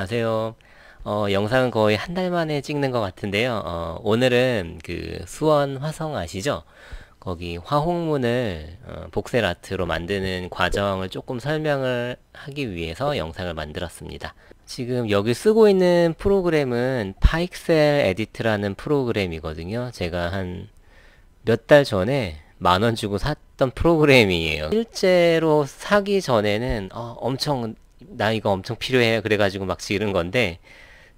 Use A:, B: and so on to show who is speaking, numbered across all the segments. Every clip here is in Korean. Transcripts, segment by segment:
A: 안녕하세요. 영상은 거의 한 달 만에 찍는 것 같은데요. 오늘은 그 수원 화성 아시죠? 거기 화홍문을 복셀 아트로 만드는 과정을 조금 설명을 하기 위해서 영상을 만들었습니다. 지금 여기 쓰고 있는 프로그램은 파익셀 에디트라는 프로그램이거든요. 제가 한 몇 달 전에 10,000원 주고 샀던 프로그램이에요. 실제로 사기 전에는 나 이거 엄청 필요해 그래가지고 막 지른 건데,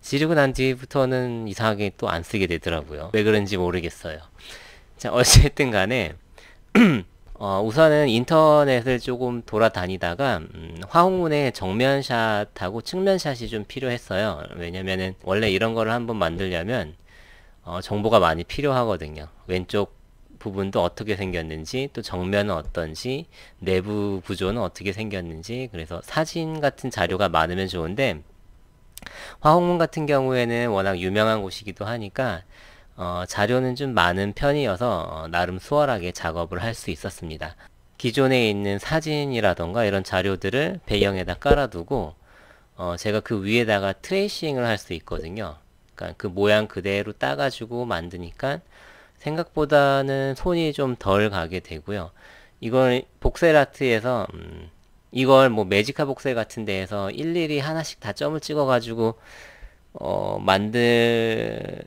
A: 지르고 난 뒤부터는 이상하게 또 안 쓰게 되더라고요. 왜 그런지 모르겠어요. 자, 어쨌든 간에 우선은 인터넷을 조금 돌아다니다가 화홍문의 정면샷하고 측면샷이 좀 필요했어요. 왜냐면은 원래 이런 거를 한번 만들려면 정보가 많이 필요하거든요. 왼쪽 부분도 어떻게 생겼는지, 또 정면은 어떤지, 내부 구조는 어떻게 생겼는지, 그래서 사진 같은 자료가 많으면 좋은데, 화홍문 같은 경우에는 워낙 유명한 곳이기도 하니까 자료는 좀 많은 편이어서 나름 수월하게 작업을 할 수 있었습니다. 기존에 있는 사진이라던가 이런 자료들을 배경에다 깔아두고 제가 그 위에다가 트레이싱을 할 수 있거든요. 그러니까 그 모양 그대로 따가지고 만드니까 생각보다는 손이 좀 덜 가게 되고요. 이걸 복셀아트에서 이걸 뭐 매지카 복셀 같은 데에서 일일이 하나씩 다 점을 찍어가지고 만들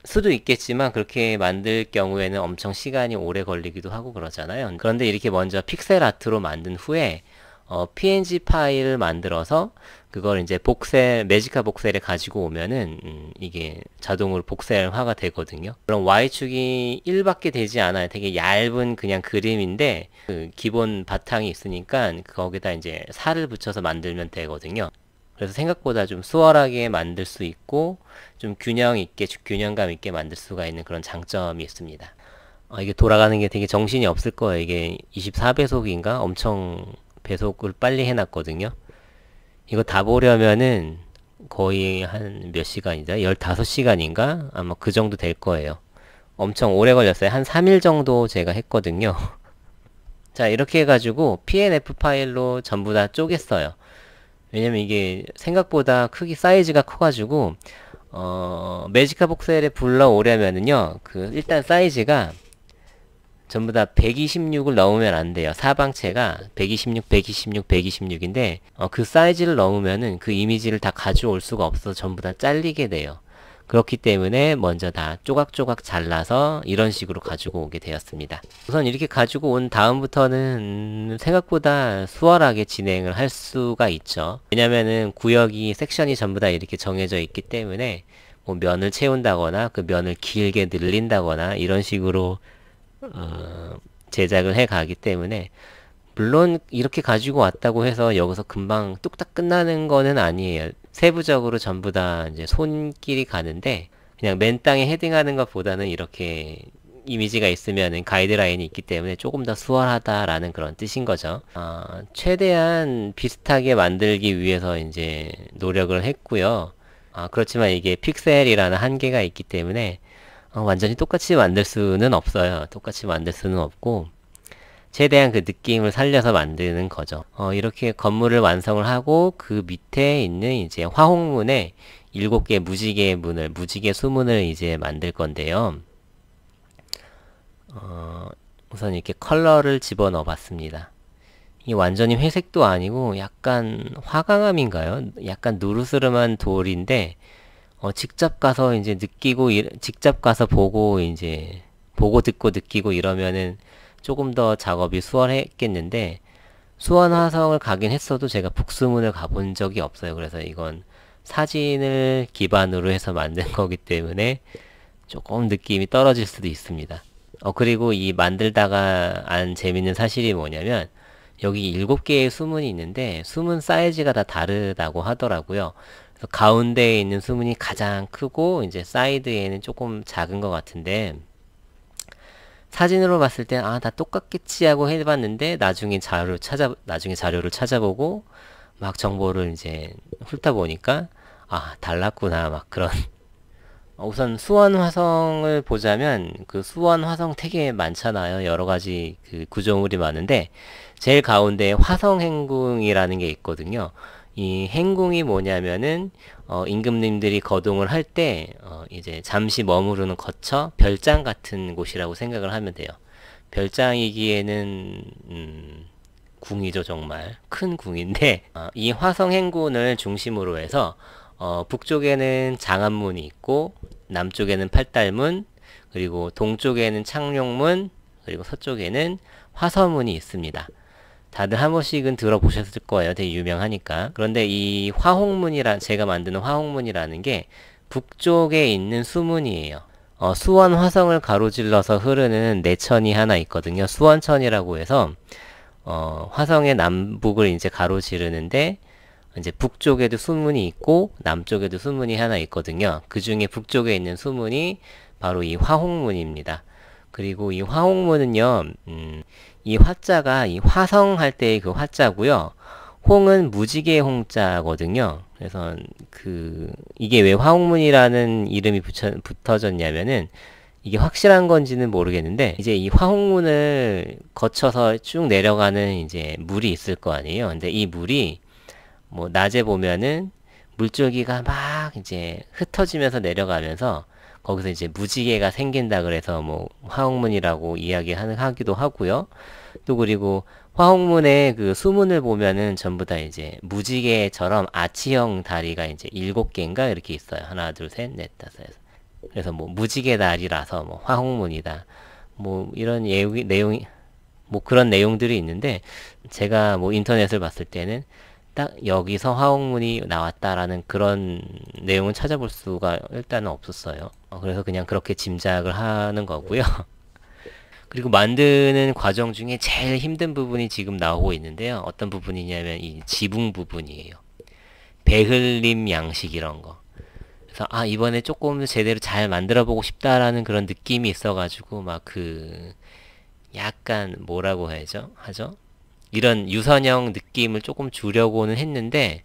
A: 수도 있겠지만, 그렇게 만들 경우에는 엄청 시간이 오래 걸리기도 하고 그러잖아요. 그런데 이렇게 먼저 픽셀 아트로 만든 후에 PNG 파일을 만들어서 그걸 이제 매지카 복셀에 가지고 오면은 이게 자동으로 복셀화가 되거든요. 그럼 Y축이 1밖에 되지 않아요. 되게 얇은 그냥 그림인데 그 기본 바탕이 있으니까 거기다 이제 살을 붙여서 만들면 되거든요. 그래서 생각보다 좀 수월하게 만들 수 있고 좀 균형감 있게 만들 수가 있는 그런 장점이 있습니다. 이게 돌아가는 게 되게 정신이 없을 거예요. 이게 24배속인가? 엄청 배속을 빨리 해놨거든요. 이거 다 보려면은 거의 한 몇 시간이죠? 15시간인가? 아마 그 정도 될 거예요. 엄청 오래 걸렸어요. 한 3일 정도 제가 했거든요. 자, 이렇게 해가지고 PNF 파일로 전부 다 쪼갰어요. 왜냐면 이게 생각보다 크기 사이즈가 커가지고 매지카 복셀에 불러오려면은요, 일단 사이즈가 전부 다 126을 넘으면 안 돼요. 사방체가 126, 126, 126인데 그 사이즈를 넘으면은 그 이미지를 다 가져올 수가 없어서 전부 다 잘리게 돼요. 그렇기 때문에 먼저 다 조각조각 잘라서 이런 식으로 가지고 오게 되었습니다. 우선 이렇게 가지고 온 다음부터는 생각보다 수월하게 진행을 할 수가 있죠. 왜냐면은 구역이, 섹션이 전부 다 이렇게 정해져 있기 때문에 뭐 면을 채운다거나 그 면을 길게 늘린다거나 이런 식으로 제작을 해 가기 때문에, 물론 이렇게 가지고 왔다고 해서 여기서 금방 뚝딱 끝나는 거는 아니에요. 세부적으로 전부 다 이제 손길이 가는데, 그냥 맨 땅에 헤딩하는 것보다는 이렇게 이미지가 있으면은 가이드라인이 있기 때문에 조금 더 수월하다라는 그런 뜻인 거죠. 최대한 비슷하게 만들기 위해서 이제 노력을 했고요. 그렇지만 이게 픽셀이라는 한계가 있기 때문에 완전히 똑같이 만들 수는 없어요. 똑같이 만들 수는 없고, 최대한 그 느낌을 살려서 만드는 거죠. 이렇게 건물을 완성을 하고 그 밑에 있는 이제 화홍문에 7개 무지개 수문을 이제 만들 건데요. 우선 이렇게 컬러를 집어넣어 봤습니다. 이게 완전히 회색도 아니고 약간 화강암인가요? 약간 누르스름한 돌인데, 직접 가서 이제 직접 가서 보고 이제 보고 듣고 느끼고 이러면은 조금 더 작업이 수월했겠는데, 수원 화성을 가긴 했어도 제가 북수문을 가본 적이 없어요. 그래서 이건 사진을 기반으로 해서 만든 거기 때문에 조금 느낌이 떨어질 수도 있습니다. 그리고 이 만들다가 안 재밌는 사실이 뭐냐면, 여기 7개의 수문이 있는데 수문 사이즈가 다 다르다고 하더라고요. 그래서 가운데에 있는 수문이 가장 크고 이제 사이드에는 조금 작은 것 같은데, 사진으로 봤을 때 다 똑같겠지 하고 해봤는데 나중에 자료를 찾아보고 막 정보를 이제 훑어보니까 달랐구나, 막 그런. 우선 수원 화성을 보자면 그 수원 화성 되게 많잖아요. 여러 가지 그 구조물이 많은데 제일 가운데 화성 행궁이라는 게 있거든요. 이 행궁이 뭐냐면은 임금님들이 거동을 할 때 이제 잠시 머무르는 거처, 별장 같은 곳이라고 생각을 하면 돼요. 별장이기에는 궁이죠. 정말 큰 궁인데 이 화성 행군을 중심으로 해서 북쪽에는 장안문이 있고 남쪽에는 팔달문, 그리고 동쪽에는 창룡문, 그리고 서쪽에는 화서문이 있습니다. 다들 한 번씩은 들어보셨을 거예요. 되게 유명하니까. 그런데 이 제가 만드는 화홍문이라는 게 북쪽에 있는 수문이에요. 수원 화성을 가로질러서 흐르는 내천이 하나 있거든요. 수원천이라고 해서 화성의 남북을 이제 가로지르는데 이제 북쪽에도 수문이 있고 남쪽에도 수문이 하나 있거든요. 그 중에 북쪽에 있는 수문이 바로 이 화홍문입니다. 그리고 이 화홍문은요, 이 화자가 이 화성 할 때의 그 화자고요. 홍은 무지개 홍자거든요. 그래서 이게 왜 화홍문이라는 이름이 붙어졌냐면은 이게 확실한 건지는 모르겠는데 이제 이 화홍문을 거쳐서 쭉 내려가는 이제 물이 있을 거 아니에요. 근데 이 물이 뭐 낮에 보면은 물줄기가 막 이제 흩어지면서 내려가면서 거기서 이제 무지개가 생긴다 그래서 뭐 화홍문이라고 하기도 하고요. 또 그리고 화홍문의 그 수문을 보면은 전부 다 이제 무지개처럼 아치형 다리가 이제 7개인가 이렇게 있어요. 하나, 둘, 셋, 넷, 다섯, 여섯. 그래서 뭐 무지개 다리라서 뭐 화홍문이다. 뭐 이런 내용이 뭐 그런 내용들이 있는데 제가 뭐 인터넷을 봤을 때는 딱 여기서 화홍문이 나왔다라는 그런 내용은 찾아볼 수가 일단은 없었어요. 그래서 그냥 그렇게 짐작을 하는 거고요. 그리고 만드는 과정 중에 제일 힘든 부분이 지금 나오고 있는데요. 어떤 부분이냐면 이 지붕 부분이에요. 배흘림 양식 이런 거. 그래서 이번에 조금 제대로 잘 만들어 보고 싶다라는 그런 느낌이 있어가지고 막 약간 뭐라고 하죠? 이런 유선형 느낌을 조금 주려고는 했는데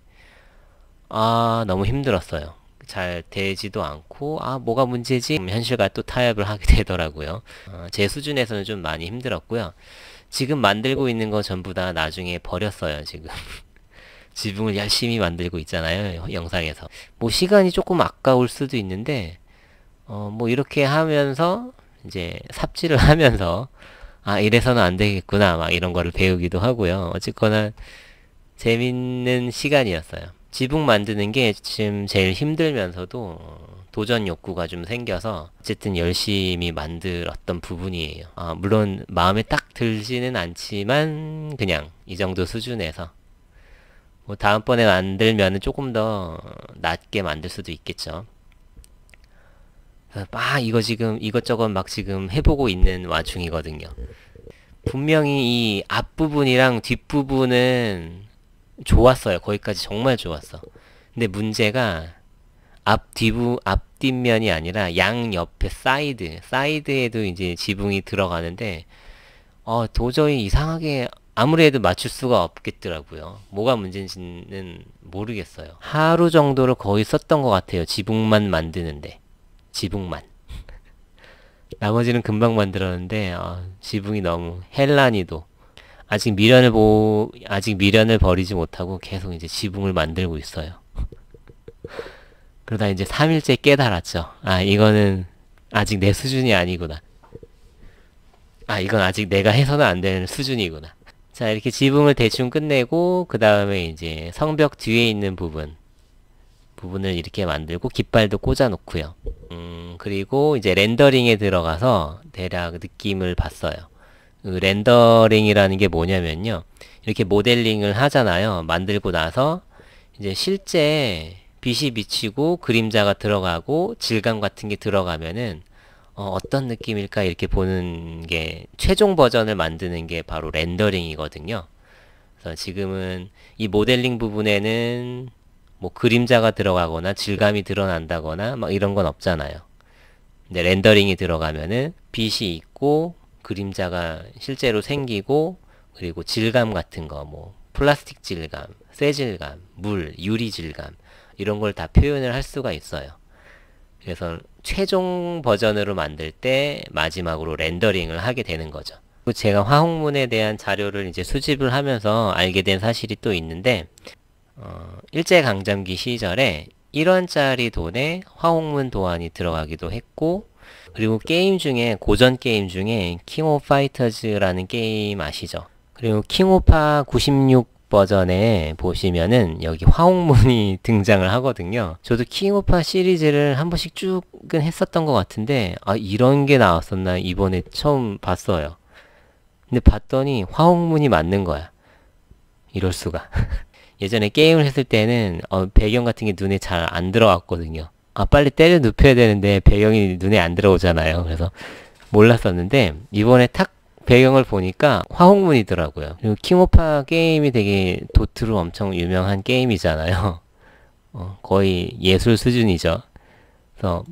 A: 너무 힘들었어요. 잘 되지도 않고 뭐가 문제지? 현실과 또 타협을 하게 되더라고요. 제 수준에서는 좀 많이 힘들었고요. 지금 만들고 있는 거 전부 다 나중에 버렸어요. 지금 지붕을 열심히 만들고 있잖아요. 영상에서 뭐 시간이 조금 아까울 수도 있는데 뭐 이렇게 하면서 이제 삽질을 하면서 이래서는 안 되겠구나 막 이런 거를 배우기도 하고요. 어쨌거나 재밌는 시간이었어요. 지붕 만드는 게 지금 제일 힘들면서도 도전 욕구가 좀 생겨서 어쨌든 열심히 만들었던 부분이에요. 물론 마음에 딱 들지는 않지만 그냥 이 정도 수준에서 뭐 다음번에 만들면은 조금 더 낮게 만들 수도 있겠죠. 이거 지금 이것저것 막 지금 해보고 있는 와중이거든요. 분명히 이 앞부분이랑 뒷부분은 좋았어요. 거기까지 정말 좋았어. 근데 문제가 앞뒷면이 아니라 양 옆에 사이드에도 이제 지붕이 들어가는데 도저히 이상하게 아무리 해도 맞출 수가 없겠더라고요. 뭐가 문제인지는 모르겠어요. 하루 정도를 거의 썼던 것 같아요. 지붕만 만드는데. 지붕만. 나머지는 금방 만들었는데 지붕이 너무 헬라니도 아직 미련을 버리지 못하고 계속 이제 지붕을 만들고 있어요. 그러다 이제 3일째 깨달았죠. 이거는 아직 내 수준이 아니구나. 이건 아직 내가 해서는 안 되는 수준이구나. 자, 이렇게 지붕을 대충 끝내고 그 다음에 이제 성벽 뒤에 있는 부분을 이렇게 만들고 깃발도 꽂아 놓고요. 그리고 이제 렌더링에 들어가서 대략 느낌을 봤어요. 렌더링이라는 게 뭐냐면요. 이렇게 모델링을 하잖아요. 만들고 나서 이제 실제 빛이 비치고 그림자가 들어가고 질감 같은 게 들어가면은 어떤 느낌일까 이렇게 보는 게 최종 버전을 만드는 게 바로 렌더링이거든요. 그래서 지금은 이 모델링 부분에는 뭐 그림자가 들어가거나 질감이 드러난다거나 막 이런 건 없잖아요. 근데 렌더링이 들어가면은 빛이 있고 그림자가 실제로 생기고 그리고 질감 같은 거 뭐 플라스틱 질감, 쇠 질감, 물, 유리 질감 이런 걸 다 표현을 할 수가 있어요. 그래서 최종 버전으로 만들 때 마지막으로 렌더링을 하게 되는 거죠. 제가 화홍문에 대한 자료를 이제 수집을 하면서 알게 된 사실이 또 있는데 일제강점기 시절에 1원짜리 돈에 화홍문 도안이 들어가기도 했고, 그리고 게임 중에, 고전 게임 중에 킹 오브 파이터즈라는 게임 아시죠? 그리고 킹오파 96 버전에 보시면은 여기 화홍문이 등장을 하거든요. 저도 킹오파 시리즈를 한 번씩 쭉은 했었던 것 같은데, 아, 이런 게 나왔었나 이번에 처음 봤어요. 근데 봤더니 화홍문이 맞는 거야. 이럴 수가. 예전에 게임을 했을 때는 배경 같은 게 눈에 잘 안 들어왔거든요. 아, 빨리 때려 눕혀야 되는데 배경이 눈에 안 들어오잖아요. 그래서 몰랐었는데 이번에 탁 배경을 보니까 화홍문이더라고요. 그리고 킹오파 게임이 되게 도트로 엄청 유명한 게임이잖아요. 거의 예술 수준이죠. 그래서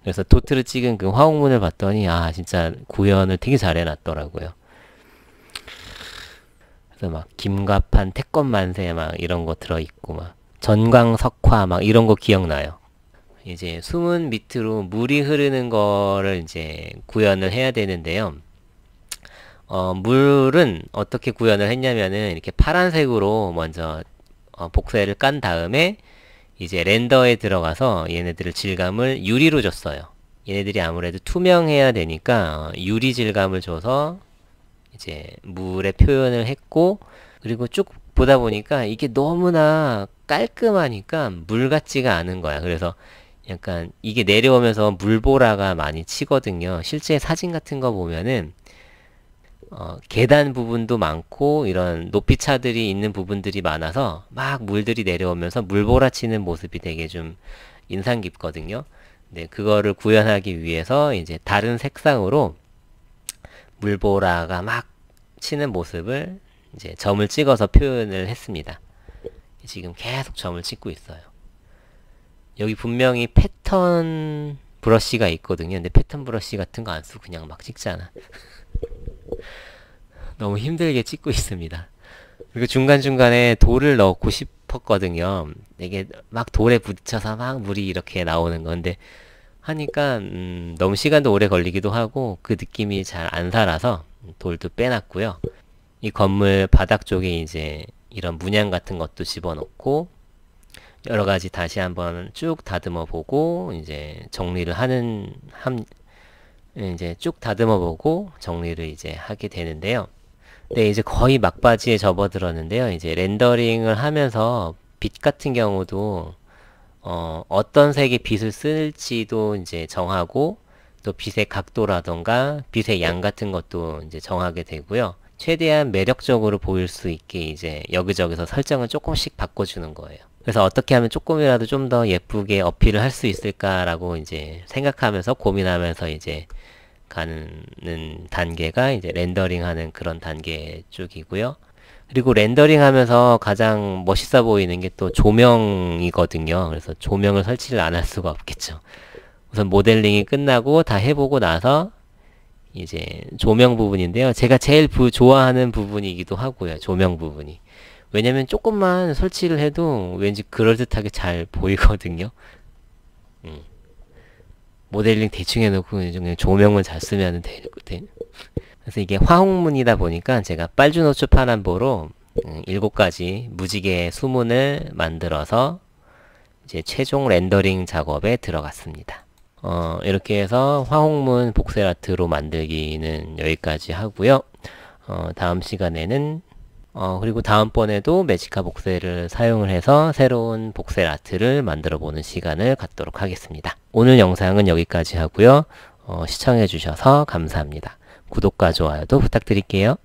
A: 그래서 도트를 찍은 그 화홍문을 봤더니 아, 진짜 구현을 되게 잘 해놨더라고요. 그래서 막 김갑한 태권만세 막 이런 거 들어있고 막 전광석화 막 이런 거 기억나요. 이제 수문 밑으로 물이 흐르는 거를 이제 구현을 해야 되는데요. 물은 어떻게 구현을 했냐면은 이렇게 파란색으로 먼저 복사를 깐 다음에 이제 렌더에 들어가서 얘네들을 질감을 유리로 줬어요. 얘네들이 아무래도 투명해야 되니까 유리 질감을 줘서 이제 물에 표현을 했고, 그리고 쭉 보다 보니까 이게 너무나 깔끔하니까 물 같지가 않은 거야. 그래서 약간 이게 내려오면서 물보라가 많이 치거든요. 실제 사진 같은 거 보면은 계단 부분도 많고 이런 높이차들이 있는 부분들이 많아서 막 물들이 내려오면서 물보라 치는 모습이 되게 좀 인상 깊거든요. 근데 그거를 구현하기 위해서 이제 다른 색상으로 물보라가 막 치는 모습을 이제 점을 찍어서 표현을 했습니다. 지금 계속 점을 찍고 있어요. 여기 분명히 패턴 브러쉬가 있거든요. 근데 패턴 브러쉬 같은 거 안 쓰고 그냥 막 찍잖아. 너무 힘들게 찍고 있습니다. 그리고 중간중간에 돌을 넣고 싶었거든요. 이게 막 돌에 부딪혀서 막 물이 이렇게 나오는 건데 하니까 너무 시간도 오래 걸리기도 하고 그 느낌이 잘 안 살아서 돌도 빼놨고요. 이 건물 바닥 쪽에 이제 이런 문양 같은 것도 집어넣고 여러 가지 다시 한번 쭉 다듬어 보고 이제 정리를 이제 쭉 다듬어 보고 정리를 이제 하게 되는데요. 네, 이제 거의 막바지에 접어들었는데요. 이제 렌더링을 하면서 빛 같은 경우도 어떤 색의 빛을 쓸지도 이제 정하고 또 빛의 각도라던가 빛의 양 같은 것도 이제 정하게 되고요. 최대한 매력적으로 보일 수 있게 이제 여기저기서 설정을 조금씩 바꿔주는 거예요. 그래서 어떻게 하면 조금이라도 좀 더 예쁘게 어필을 할 수 있을까라고 이제 생각하면서 고민하면서 이제 가는 단계가 이제 렌더링 하는 그런 단계 쪽이고요. 그리고 렌더링 하면서 가장 멋있어 보이는 게 또 조명이거든요. 그래서 조명을 설치를 안 할 수가 없겠죠. 우선 모델링이 끝나고 다 해보고 나서 이제 조명 부분인데요. 제가 제일 좋아하는 부분이기도 하고요. 조명 부분이. 왜냐면 조금만 설치를 해도 왠지 그럴듯하게 잘 보이거든요. 모델링 대충 해놓고 그냥 조명을 잘 쓰면 되거든. 그래서 이게 화홍문이다 보니까 제가 빨주노초 파란보로 7가지 무지개 수문을 만들어서 이제 최종 렌더링 작업에 들어갔습니다. 이렇게 해서 화홍문 복셀아트로 만들기는 여기까지 하고요. 다음 시간에는 그리고 다음번에도 매지카 복셀을 사용을 해서 새로운 복셀 아트를 만들어 보는 시간을 갖도록 하겠습니다. 오늘 영상은 여기까지 하고요. 시청해 주셔서 감사합니다. 구독과 좋아요도 부탁드릴게요.